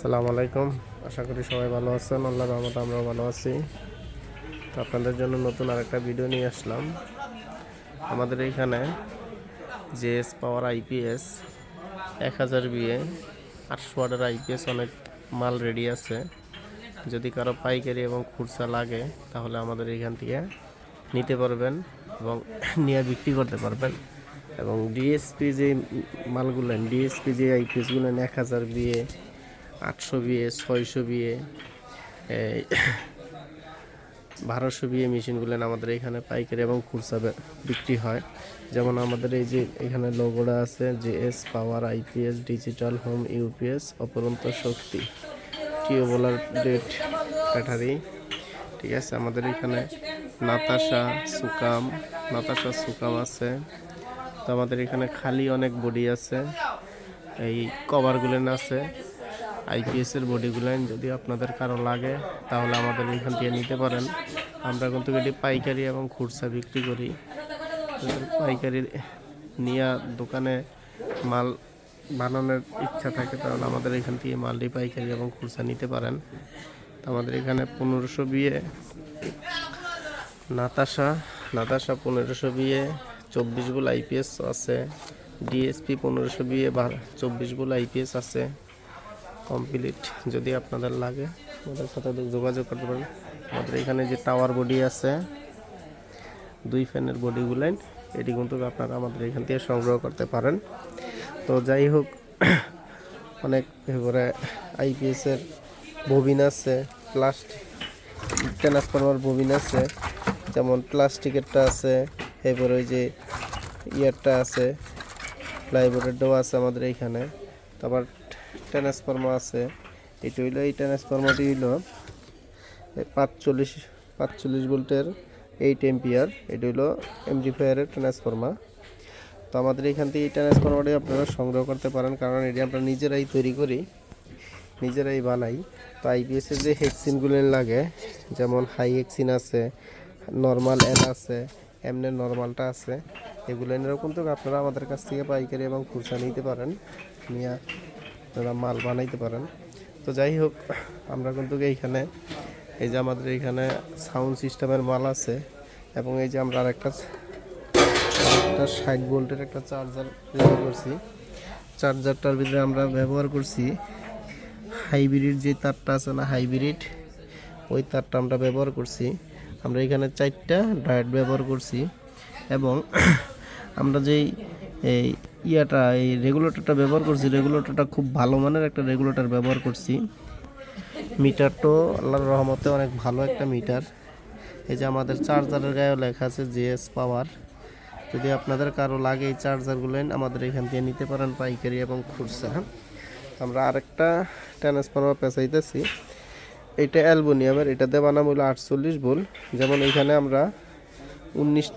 আসসালামু আলাইকুম। আশা করি সবাই ভালো আছেন। আল্লাহর রহমতে আমরাও ভালো আছি। তো আপনাদের জন্য নতুন আরেকটা ভিডিও নিয়ে আসলাম। আমাদের এইখানে জেএস পাওয়ার আইপিএস 1000 বিএ 800 ওয়াটের আইপিএস অনেক মাল রেডি আছে। যদি কারো পাইকারি এবং খুচরা লাগে তাহলে আমাদের এইখান থেকে নিতে পারবেন এবং নিয়ে বিক্রি করতে পারবেন। এবং ডিএসপি যে মালগুলো, ডিএসপি যে আইপিএসগুলো 1000 বিএ 800 বিএ 600 বিএ 1200 বিএ মেশিনগুলো আমাদের এখানে পাইকারি এবং খুচরা বিক্রি হয়। যেমন আমাদের এই যে এখানে লোগোটা আছে জেএস পাওয়ার আইপিএস ডিজিটাল হোম ইউপিএস অপরন্ত শক্তি টিউবওয়েলার ডেট ব্যাটারি। ঠিক আছে, আমাদের এখানে নাতাশা সুকাম আছে। তো আমাদের এখানে খালি অনেক বডি আছে, এই কভারগুলো আছে আইপিএসের বডিগুলো। যদি আপনাদের কারো লাগে তাহলে আমাদের এখান থেকে নিতে পারেন। আমরা কিন্তু এটি পাইকারি এবং খুচরা বিক্রি করি। পাইকারি নিয়ে দোকানে মাল বানানোর ইচ্ছা থাকে তাহলে আমাদের এখান থেকে মালটি পাইকারি এবং খুচরা নিতে পারেন। তো আমাদের এখানে 1500 BA Natasha 1500 BA 24 volt IPS আছে। ডিএসপি 1500 বিএ 24 ভোল্ট আইপিএস আছে কমপ্লিট। যদি আপনাদের লাগে আমাদের সাথে যোগাযোগ করতে পারেন। আমাদের এখানে যে টাওয়ার বডি আছে 2 ফ্যানের বডিগুলো, এটি কিন্তু আপনারা আমাদের এখান থেকে সংগ্রহ করতে পারেন। তো যাই হোক, অনেক এবারে আইপিএসের ববিন আছে, প্লাস্টিক ট্রান্সফরমার ববিন আছে, যেমন প্লাস্টিকেরটা আছে, এরপর ওই যে ইয়ারটা আছে, প্লাইবোর্ডের দেওয়া আছে আমাদের এইখানে। তারপর ট্রান্সফরমার আছে, এটা হইলো এই ট্রান্সফরমারটি হইলো 45 ভোল্টের 8 এম্পিয়ার। এটা হইলো এমপ্লিফায়ারের ট্রান্সফরমার। তো আমাদের এখান থেকে এই ট্রান্সফরমারটি আপনারা সংগ্রহ করতে পারেন, কারণ এটি আমরা নিজেরাই তৈরি করি, নিজেরাই বানাই। তো আইপিএসের যে হেক্সিনগুলো লাগে, যেমন হাই হেক্সিন আছে, নর্মাল এল আছে, এমনি নর্মালটা আছে, এগুলো নিয়েও কিন্তু আপনারা আমাদের কাছ থেকে পাইকারি এবং খুচরা নিতে পারেন, নিয়ে আপনারা মাল বানাইতে পারেন। তো যাই হোক, আমরা কিন্তু এইখানে এই যে আমাদের এইখানে সাউন্ড সিস্টেমের মাল আছে, এবং এই যে আমরা আরেকটা 60 ভোল্টের একটা চার্জার ব্যবহার করছি। চার্জারটার ভিতরে আমরা ব্যবহার করছি হাইব্রিড যে তারটা আছে না, হাইব্রিড ওই তারটা আমরা ব্যবহার করছি। আমরা এখানে 4টা ডায়োড ব্যবহার করছি, এবং আমরা যেই এই এই রেগুলেটরটা ব্যবহার করছি, রেগুলেটরটা খুব ভালো মানের একটা রেগুলেটর ব্যবহার করছি। মিটারটাও আল্লাহর রহমতে অনেক ভালো একটা মিটার। এই যে আমাদের চার্জারের গায়ে লেখা আছে জেএস পাওয়ার। যদি আপনাদের কারো লাগে এই চার্জারগুলো আমাদের এখান থেকে নিতে পারেন পাইকারি এবং খুচরা। আমরা আরেকটা ট্রান্সফরমার পেঁচাইতেছি, এটা অ্যালুমিনিয়ামের, এটাতে বানাম হলো 48 ভোল্ট। যেমন এখানে আমরা 19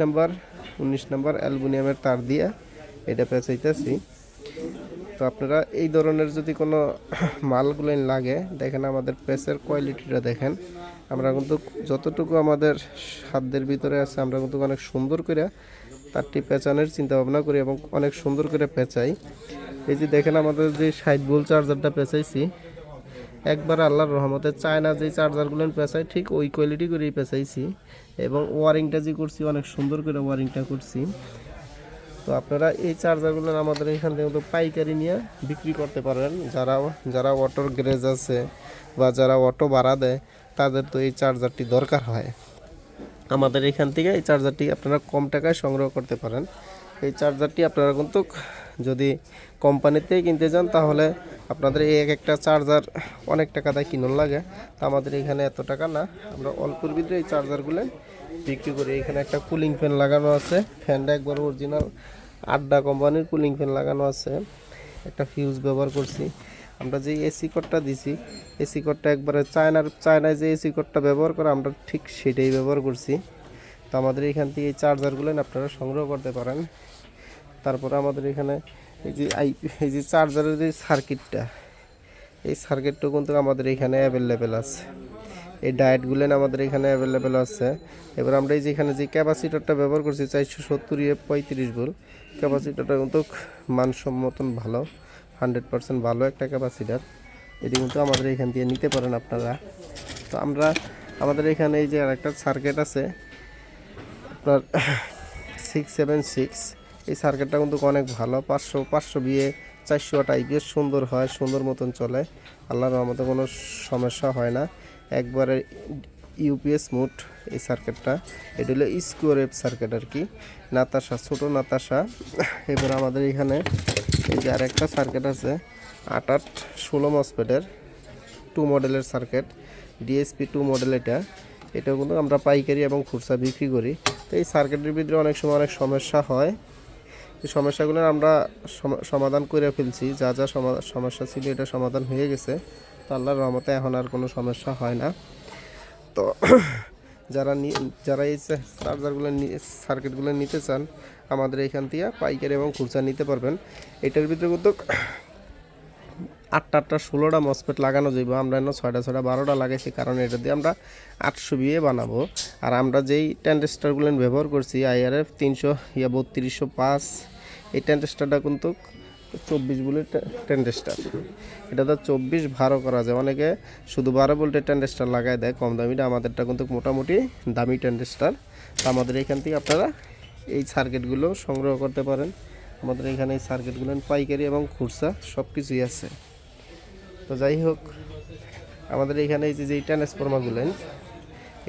নাম্বার অ্যালুমিনিয়ামের তার দিয়ে এটা পেঁচাইতেছি। তো আপনারা এই ধরনের যদি কোনো মালগুলো লাগে, দেখেন আমাদের প্রেসের কোয়ালিটিটা দেখেন। আমরা কিন্তু যতটুকু আমাদের সাধ্যের ভিতরে আছে আমরা কিন্তু অনেক সুন্দর করে তারটি পেঁচানোর চিন্তা ভাবনা করি এবং অনেক সুন্দর করে পেঁচাই। এই যে দেখেন আমাদের যে 60 ভোল্ট চার্জারটা পেঁচাইছি, একবার আল্লাহর রহমতে চায়না যে চার্জারগুলো পেঁচাই ঠিক ওই কোয়ালিটি করেই পেঁচাইছি, এবং ওয়ারিংটা যে করছি অনেক সুন্দর করে ওয়ারিংটা করছি। তো আপনারা এই চার্জারগুলো আমাদের এখান থেকে পাইকারি নিয়ে বিক্রি করতে পারেন। যারা অটোর গ্যারেজ আছে বা যারা অটো ভাড়া দেয় তাদের তো এই চার্জারটি দরকার হয়। আমাদের এখান থেকে এই চার্জারটি আপনারা কম টাকায় সংগ্রহ করতে পারেন। এই চার্জারটি আপনারা কিন্তু যদি কোম্পানিতেই কিনতে যান তাহলে আপনাদের এই একটা চার্জার অনেক টাকা দিয়ে কিনুন লাগে। তো আমাদের এখানে এত টাকা না, আমরা অল্পের ভিতরে এই চার্জারগুলো বিক্রি করি। এখানে একটা কুলিং ফ্যান লাগানো আছে, ফ্যানটা একবার অরিজিনাল আড্ডা কোম্পানির কুলিং ফ্যান লাগানো আছে। একটা ফিউজ ব্যবহার করছি। আমরা যে এসি কোডটা দিছি, এসি কোডটা একবারে চায়নায় যে এসি কোডটা ব্যবহার করে আমরা ঠিক সেটাই ব্যবহার করছি। তো আমাদের এখান থেকে এই চার্জারগুলো আপনারা সংগ্রহ করতে পারেন। তারপরে আমাদের এখানে এই যে চার্জারের যে সার্কিটটা, এই সার্কিটটা কিন্তু আমাদের এখানে অ্যাভেলেবেল আছে। এই ডায়েটগুলো আমাদের এখানে অ্যাভেলেবেল আছে। এবার আমরা এই যে এখানে যে ক্যাপাসিটরটা ব্যবহার করছি 470 35 ভোল্ট ক্যাপাসিটরটা কিন্তু মানসম্মত ভালো, 100% ভালো একটা ক্যাপাসিটার। এটি কিন্তু আমাদের এখান থেকে নিতে পারেন আপনারা। তো আমাদের এখানে এই যে আরেকটা সার্কিট আছে আপনার 676, এই সার্কিটটা কিন্তু অনেক ভালো, 500 বিয়ে 400 ওয়াট আইপিএস সুন্দর হয়, সুন্দর মতন চলে, আল্লাহর রহমতে কোনো সমস্যা হয় না, একবারে ইউপিএস মোড এই সার্কিটটা। এটা হলো স্কোয়ার ওয়েভ সার্কিট আর কি, নাতাশা, ছোটো নাতাশা। এবার আমাদের এখানে এই যে আরেকটা সার্কিট আছে 8816 মসফেটের 2 মডেলের সার্কিট, ডিএসপি 2 মডেল। এটাও কিন্তু আমরা পাইকারি এবং খুচরা বিক্রি করি। তো এই সার্কিটের ভিতরে অনেক সময় অনেক সমস্যা হয়, এই সমস্যাগুলো আমরা সমাধান করে ফেলছি, যা যা সমস্যা ছিল এটা সমাধান হয়ে গেছে। তো আল্লাহর রহমতে এখন আর কোনো সমস্যা হয় না। তো যারা এই চার্জারগুলো সার্কিটগুলো নিতে চান আমাদের এখান থেকে পাইকারি এবং খুচরা নিতে পারবেন। এটার ভিতরে কিন্তু 8টা 16টা মসফেট লাগানো যাইব, আমরা এনে 6টা 12টা লাগাইছি, কারণ এটা দিয়ে আমরা 800 বিয়ে বানাবো। আর আমরা যেই ট্রানজিস্টারগুলো ব্যবহার করছি IRF 33205, এই ট্রানজিস্টারটা কিন্তু 24 ভোল্টের ট্রানজিস্টার, এটা তো 24 12 করা যায়, অনেকে শুধু 12 ভোল্টের ট্রানজিস্টার লাগায় দেয় কম দামিটা, আমাদেরটা কিন্তু মোটামুটি দামি ট্রানজিস্টার। তো আমাদের এখান থেকে আপনারা এই সার্কিটগুলো সংগ্রহ করতে পারেন। আমাদের এখানে এই সার্কিটগুলো পাইকারি এবং খুচরা সব কিছুই আছে। তো যাই হোক, আমাদের এখানে এই যে ট্রান্সফর্মারগুলো,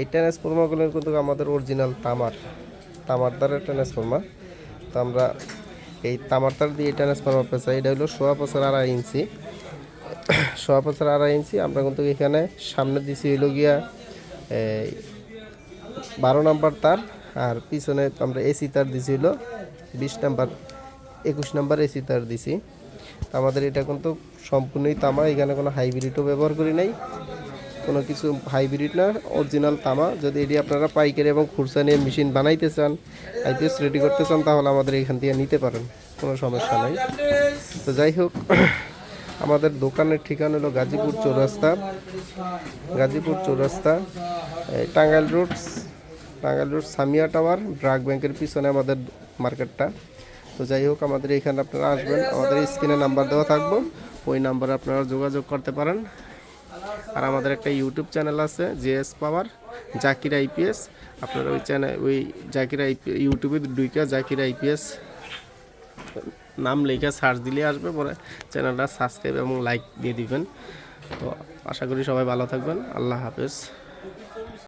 এই ট্রান্সফর্মারগুলো কিন্তু আমাদের অরিজিনাল তামার তারের ট্রান্সফর্মার। তো আমরা এই তামার তার দিয়ে ট্রান্সফর্মার পেঁচাই, এটা হলো 1.5 ইঞ্চি, 1.5 ইঞ্চি। আমরা কিন্তু এখানে সামনে দিছি হইল গিয়া 12 নাম্বার তার, আর পিছনে আমরা এসি তার দিছি হলো 20 নাম্বার 21 নাম্বার এসি তার দিছি। আমাদের এটা কিন্তু সম্পূর্ণই তামা, এখানে কোনো হাইব্রিডও ব্যবহার করি নাই, কোনো কিছু হাইব্রিড না, অরিজিনাল তামা। যদি এটি আপনারা পাইকারি এবং খুচরা নিয়ে মেশিন বানাইতে চান, আইপিএস রেডি করতে চান, তাহলে আমাদের এখান থেকে নিতে পারেন, কোনো সমস্যা নাই। তো যাই হোক, আমাদের দোকানের ঠিকানা হলো গাজীপুর চৌরাস্তা, টাঙ্গাইল রোড সামিয়া টাওয়ার, ব্রাক ব্যাংকের পিছনে আমাদের মার্কেটটা। তো যাই হোক, আমাদের এখানে আপনারা আসবেন, আমাদের স্ক্রিনে নাম্বার দেওয়া থাকবো, ওই নাম্বারে আপনারা যোগাযোগ করতে পারেন। আর আমাদের একটা ইউটিউব চ্যানেল আছে জেএস পাওয়ার জাকির আইপিএস, আপনারা ওই জাকির ইউটিউবে ঢুইকা জাকির আইপিএস নাম লেখা সার্চ দিলে আসবে, পরে চ্যানেলটা সাবস্ক্রাইব এবং লাইক দিয়ে দিবেন। তো আশা করি সবাই ভালো থাকবেন, আল্লাহ হাফেজ।